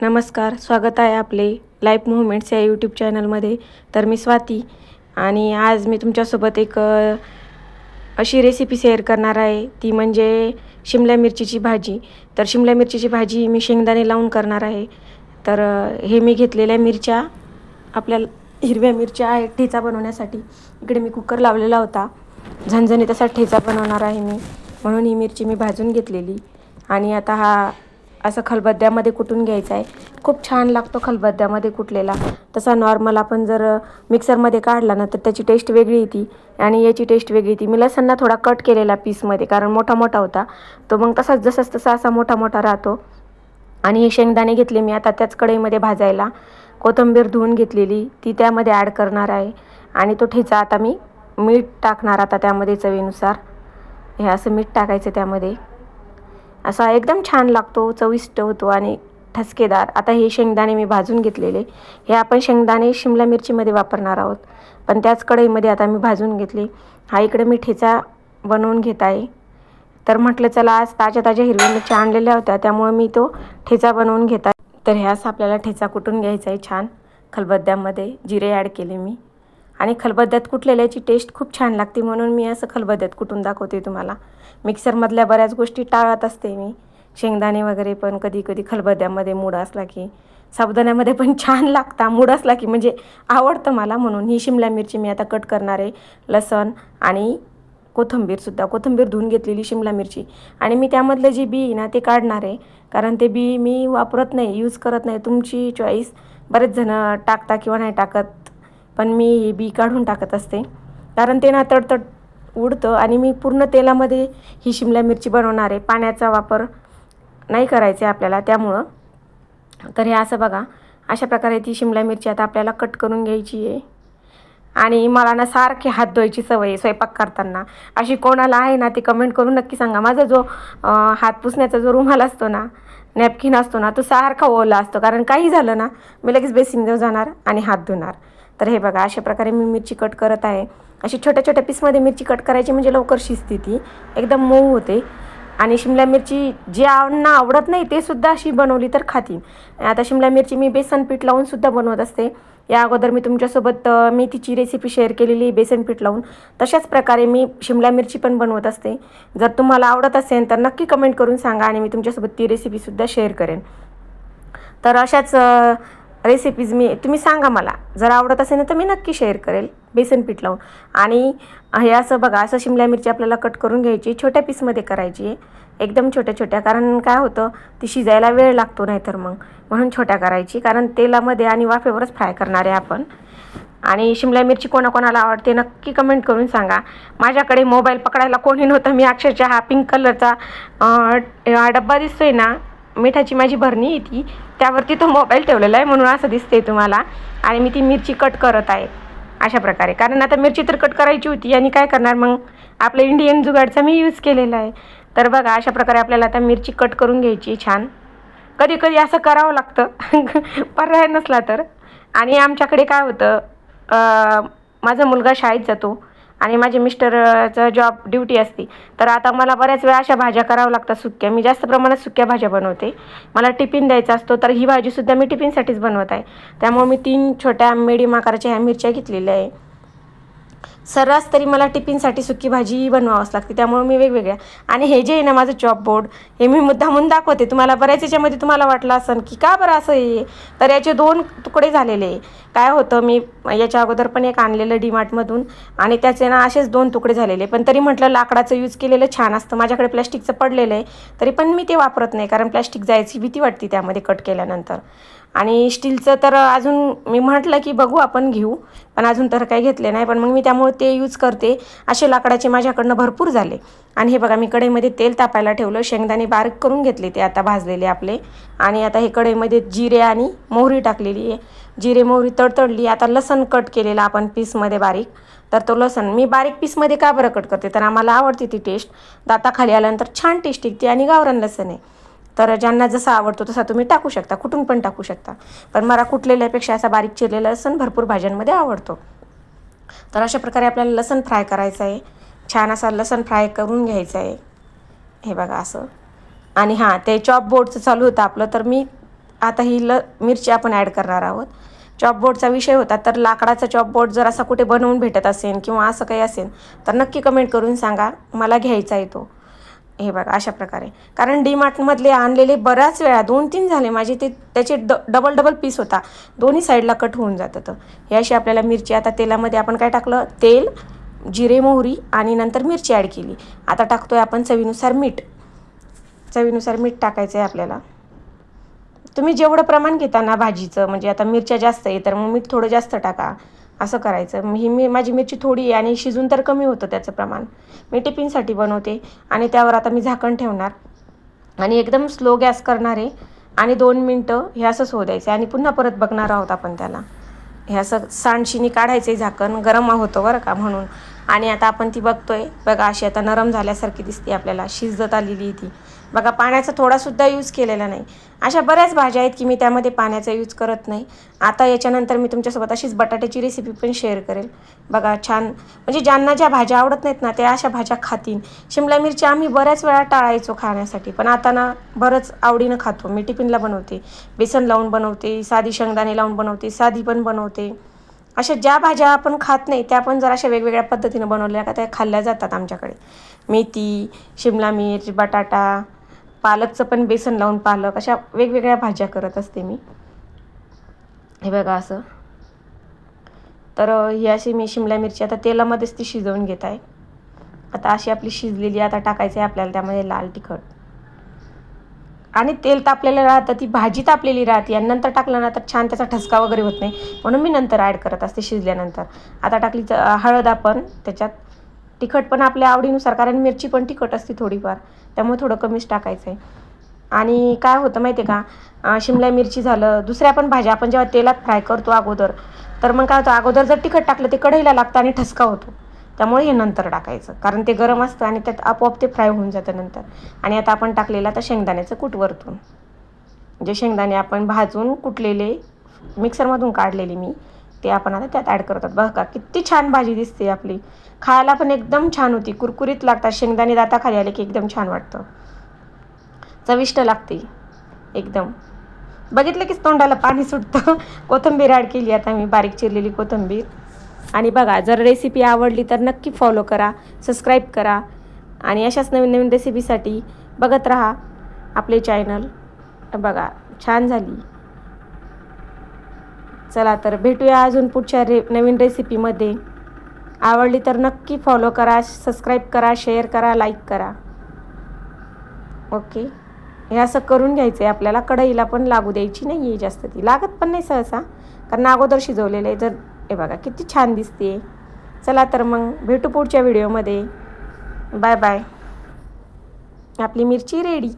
नमस्कार, स्वागत आहे आपले लाईफ मुवमेंट्स या यूट्यूब चॅनलमध्ये. तर मी स्वाती आणि आज मी तुमच्यासोबत एक अशी रेसिपी शेअर करणार आहे, ती म्हणजे शिमला मिरचीची भाजी. तर शिमला मिरचीची भाजी मी शेंगदाणे लावून करणार आहे. तर हे मी घेतलेल्या मिरच्या, आपल्याला हिरव्या मिरच्या आहेत ठेचा बनवण्यासाठी. इकडे मी कुकर लावलेला होता, झणझणीत असा ठेचा बनवणार आहे मी, म्हणून ही मिरची मी भाजून घेतलेली. आणि आता हा असं खलबत्त्यामध्ये कुटून घ्यायचा आहे. खूप छान लागतो खलबत्त्यामध्ये कुटलेला. तसा नॉर्मल आपण जर मिक्सरमध्ये काढला ना तर त्याची टेस्ट वेगळी येते आणि याची टेस्ट वेगळी येते. मी लसणला थोडा कट केलेला पीसमध्ये, कारण मोठा मोठा होता तो, मग जसाच तसा असा मोठा मोठा राहतो. आणि हे शेंगदाणे घेतले मी आता त्याच कढईमध्ये भाजायला. कोथिंबीर धुवून घेतलेली ती त्यामध्ये ॲड करणार आहे. आणि तो ठेचा आता मी मीठ टाकणार आता त्यामध्ये चवीनुसार. हे असं मीठ टाकायचं त्यामध्ये. असा एकदम छान लागतो, चविष्ट होतो आणि ठसकेदार. आता हे शेंगदाणे मी भाजून घेतलेले, हे आपण शेंगदाणे शिमला मिरचीमध्ये वापरणार आहोत, पण त्याच कढईमध्ये आता मी भाजून घेतले. हा इकडे मी ठेचा बनवून घेत आहे. तर म्हटलं चला, आज ताज्या हिरव्या मिरच्या आणलेल्या होत्या त्यामुळे मी तो ठेचा बनवून घेत आहे. तर ह्यास आपल्याला ठेचा कुटून घ्यायचा आहे छान खलबत्त्यामध्ये. जिरे ॲड केले मी आणि खलबत्त्यात कुटलेल्याची टेस्ट खूप छान लागते, म्हणून मी असं खलबत्त्यात कुटून दाखवते तुम्हाला. मिक्सरमधल्या बऱ्याच गोष्टी टाळत असते मी, शेंगदाणे वगैरे पण कधी कधी खलबत्त्यामध्ये मूड असला की. साबुदाण्यामध्ये पण छान लागता मूड असला की, म्हणजे आवडतं मला. म्हणून ही शिमला मिरची मी आता कट करणार आहे. लसण आणि कोथिंबीरसुद्धा, कोथिंबीर धुवून घेतलेली शिमला मिरची. आणि मी त्यामधलं जे बी ना ते काढणार आहे, कारण ते बी मी वापरत नाही, यूज करत नाही. तुमची चॉईस. बरेच जणं टाकता किंवा नाही टाकत, पण मी हे बी काढून टाकत असते, कारण ते ना तडतड उडतं. आणि मी पूर्ण तेलामध्ये ही शिमला मिरची बनवणार आहे, पाण्याचा वापर नाही करायचा आहे आपल्याला त्यामुळं. तर हे असं बघा, अशा प्रकारे ती शिमला मिरची आता आपल्याला कट करून घ्यायची आहे. आणि मला ना सारखे हात धुवायची सवय आहे स्वयंपाक करताना. अशी कोणाला आहे ना ती कमेंट करून नक्की सांगा. माझा जो हात पुसण्याचा जो रुमाल असतो ना, नॅपकिन असतो ना, तो सारखा ओला असतो, कारण काही झालं ना मी लगेच बेसिनजवळ जाणार आणि हात धुणार. तर हे बघा, अशा प्रकारे मी मिरची कट करत आहे. अशी छोट्या छोट्या पीसमध्ये मिरची कट करायची, म्हणजे लवकर शिजते ती, एकदम मऊ होते. आणि शिमला मिरची जे आवडत नाही ते सुद्धा अशी बनवली तर खातील. आता शिमला मिरची मी बेसन पीठ लावून सुद्धा बनवत असते. या अगोदर मी तुमच्यासोबत मेथीची रेसिपी शेअर केलेली बेसन पीठ लावून. तशाच प्रकारे मी शिमला मिरची पण बनवत असते. जर तुम्हाला आवडत असेल तर नक्की कमेंट करून सांगा आणि मी तुमच्यासोबत ती रेसिपीसुद्धा शेअर करेन. तर अशाच रेसिपीज तुम्ही सांगा मला, जर आवडत असेल ना तर मी नक्की शेअर करेल बेसन पीठ लावून. आणि हे असं बघा, असं शिमला मिरची आपल्याला कट करून घ्यायची, छोट्या पीसमध्ये करायची, एकदम छोट्या छोट्या. कारण काय होतं, ती शिजायला वेळ लागतो नाही तर मग, म्हणून छोट्या करायची, कारण तेलामध्ये आणि वाफेवरच फ्राय करणार आहे आपण. आणि शिमला मिरची कोणाकोणाला आवडते नक्की कमेंट करून सांगा. माझ्याकडे मोबाईल पकडायला कोणी नव्हतं, मी अक्षरशः हा पिंक कलरचा डब्बा दिसतोय ना, मिठाची माझी भरणी येते त्यावरती तो मोबाईल ठेवलेला आहे, म्हणून असं दिसते तुम्हाला. आणि मी ती मिरची कट करत आहे अशा प्रकारे, कारण आता मिरची तर कट करायची होती आणि काय करणार मग, आपलं इंडियन जुगाडचा मी यूज केलेला आहे. तर बघा, अशा प्रकारे आपल्याला आता मिरची कट करून घ्यायची छान. कधी कधी असं करावं लागतं पर्याय नसला तर. आणि आमच्याकडे काय होतं, माझा मुलगा शाळेत जातो आणि माझे मिस्टरचं जॉब ड्युटी असते. तर आता मला बऱ्याच वेळा अशा भाज्या कराव्या लागतात सुक्या. मी जास्त प्रमाणात सुक्या भाज्या बनवते, मला टिफिन द्यायचा असतो. तर ही भाजीसुद्धा मी टिफिनसाठीच बनवत आहे. त्यामुळे मी 3 छोट्या मिडियम आकाराच्या ह्या मिरच्या घेतलेल्या आहे. सर्रास तरी मला टिफिनसाठी सुकी भाजी बनवावंच लागते, त्यामुळे मी वेगवेगळ्या. आणि हे जे आहे ना माझं चॉपबोर्ड, हे मी मुद्दामून दाखवते तुम्हाला. बऱ्याच याच्यामध्ये तुम्हाला वाटलं असेल की का बरं असं आहे, तर याचे 2 तुकडे झालेले आहे. काय होतं, मी याच्या अगोदर पण एक आणलेलं डीमार्टमधून आणि त्याचे ना असेच 2 तुकडे झालेले. पण तरी म्हटलं लाकडाचं यूज केलेलं छान असतं. माझ्याकडे प्लॅस्टिकचं पडलेलं आहे, तरी पण मी ते वापरत नाही, कारण प्लॅस्टिक जायची भीती वाटते त्यामध्ये कट केल्यानंतर. आणि स्टीलचं तर अजून मी म्हटलं की बघू आपण घेऊ, पण अजून तर काही घेतले नाही, पण मग मी त्यामुळे ते यूज करते. असे लाकडाचे माझ्याकडनं भरपूर झाले. आणि हे बघा, मी कढईमध्ये तेल तापायला ठेवलं, शेंगदाणे बारीक करून घेतले ते आता भाजलेले आपले. आणि आता हे कढईमध्ये जिरे आणि मोहरी टाकलेली आहे. जिरे मोहरी तडतडली. आता लसण कट केलेला आपण पीसमध्ये बारीक. तर तो लसण मी बारीक पीसमध्ये का बरं कट करते, तर आम्हाला आवडते ती टेस्ट. दाताखाली आल्यानंतर छान टेस्ट येते. आणि गावरान लसण आहे, तर ज्यांना जसा आवडतो तसा तुम्ही टाकू शकता, कुठून पण टाकू शकता. पण मला कुटलेल्यापेक्षा असा बारीक चिरलेला लसण भरपूर भाज्यांमध्ये आवडतो. तर अशा प्रकारे आपल्याला लसण फ्राय करायचं आहे, छान असा लसण फ्राय करून घ्यायचं आहे. हे बघा असं. आणि हां, ते चॉपबोर्डचं चालू होतं आपलं, तर मी आता ही मिरची आपण ॲड करणार आहोत. चॉपबोर्डचा विषय होता, तर लाकडाचा चॉपबोर्ड जर असा कुठे बनवून भेटत असेल किंवा असं काही असेल तर नक्की कमेंट करून सांगा, मला घ्यायचा आहे तो. हे बघा अशा प्रकारे, कारण डीमार्टमधले आणलेले बऱ्याच वेळा 2-3 झाले माझे, ते त्याचे डबल पीस होता, दोन्ही साईडला कट होऊन जातं. तर हे अशी आपल्याला मिरची, आता तेलामध्ये आपण काय टाकलं, तेल, जिरे, मोहरी आणि नंतर मिरची ॲड केली. आता टाकतोय आपण चवीनुसार मीठ. चवीनुसार मीठ टाकायचं आहे आपल्याला. तुम्ही जेवढं प्रमाण घेता ना भाजीचं, म्हणजे आता मिरच्या जास्त आहे तर मग मीठ थोडं जास्त टाका, असं करायचं. माझी मिरची थोडी आहे आणि शिजून तर कमी होतं त्याचं प्रमाण. मी टिफिनसाठी बनवते आणि त्यावर आता मी झाकण ठेवणार आणि एकदम स्लो गॅस करणार आहे आणि 2 मिनटं हे असंच होऊ द्यायचं आणि पुन्हा परत बघणार आहोत आपण त्याला. हे असं सांडशीनी काढायचं आहे, झाकण गरम होतं बरं का म्हणून. आणि आता आपण ती बघतोय, बघा अशी आता नरम झाल्यासारखी दिसते आपल्याला, शिजत आलेली ती. बघा पाण्याचा थोडासुद्धा यूज केलेला नाही. अशा बऱ्याच भाज्या आहेत की मी त्यामध्ये पाण्याचा यूज करत नाही. आता याच्यानंतर मी तुमच्यासोबत अशीच बटाट्याची रेसिपी पण शेअर करेल. बघा छान, म्हणजे ज्यांना ज्या भाज्या आवडत नाहीत ना त्या अशा भाज्या खातील. शिमला मिरची आम्ही बऱ्याच वेळा टाळायचो खाण्यासाठी, पण आता ना बरंच आवडीनं खातो. मी टिफिनला बनवते, बेसन लावून बनवते, साधी शेंगदाणे लावून बनवते, साधी पण बनवते. अशा ज्या भाज्या आपण खात नाही त्या पण जर अशा वेगवेगळ्या पद्धतीनं बनवल्या का त्या खाल्ल्या जातात आमच्याकडे. मेथी, शिमला मिर्च, बटाटा, पालकचं पण बेसन लावून पालक, अशा वेगवेगळ्या भाज्या करत असते मी. हे बघा असं. तर ही अशी मी शिमला मिरची आता तेलामध्येच ती शिजवून घेत आहे. आता अशी आपली शिजलेली, आता टाकायचं आहे आपल्याला त्यामध्ये लाल तिखट. आणि तेल तापलेलं राहतं, ती भाजी तापलेली राहते आणि नंतर टाकलं ना तर छान त्याचा ठसका वगैरे होत नाही, म्हणून मी नंतर ॲड करत असते शिजल्यानंतर. आता टाकली हळद आपण त्याच्यात. तिखट पण आपल्या आवडीनुसार, कारण मिरची पण तिखट असते थोडीफार, त्यामुळे थोडं कमीच टाकायचं आहे. आणि काय होतं माहिती आहे का, शिमला मिरची झालं, दुसऱ्या पण भाज्या आपण जेव्हा तेलात फ्राय करतो अगोदर, तर मग काय होतं, अगोदर जर तिखट टाकलं ते कढईला लागतं आणि ठसका होतो. त्यामुळे हे नंतर टाकायचं, कारण ते गरम असतं आणि त्यात आपोआप ते फ्राय होऊन जातं नंतर. आणि आता आपण टाकलेलं आता शेंगदाण्याचं कूट वरतून, जे शेंगदाणे आपण भाजून कुटलेले, मिक्सरमधून काढलेले मी, ते आपण आता त्यात ॲड करतात. बघा किती छान भाजी दिसते आपली, खायला पण एकदम छान होती, कुरकुरीत लागतात. शेंगदाणे दाताखाली आले की एकदम छान वाटतं, चविष्ट लागते एकदम. बघितलं की तोंडाला पाणी सुटतं. कोथिंबीर ॲड केली आता मी, बारीक चिरलेली कोथिंबीर. आणि बघा, जर रेसिपी आवडली तर नक्की फॉलो करा, सबस्क्राईब करा आणि अशाच नवीन नवीन रेसिपीसाठी बघत राहा आपले चॅनल. बघा छान झाली. चला तर भेटूया अजून पुढच्या नवीन रेसिपीमध्ये. आवडली तर नक्की फॉलो करा, सबस्क्राईब करा, शेअर करा, लाईक करा. ओके, हे असं करून घ्यायचं आहे आपल्याला. कढईला पण लागू द्यायची नाही आहे जास्त, ती लागत पण नाही सहसा, कारण अगोदर शिजवलेलं आहे. जर हे बघा किती छान दिसते. चला तर मग भेटू पुढच्या व्हिडिओमध्ये. Bye bye. आपली मिरची रेडी.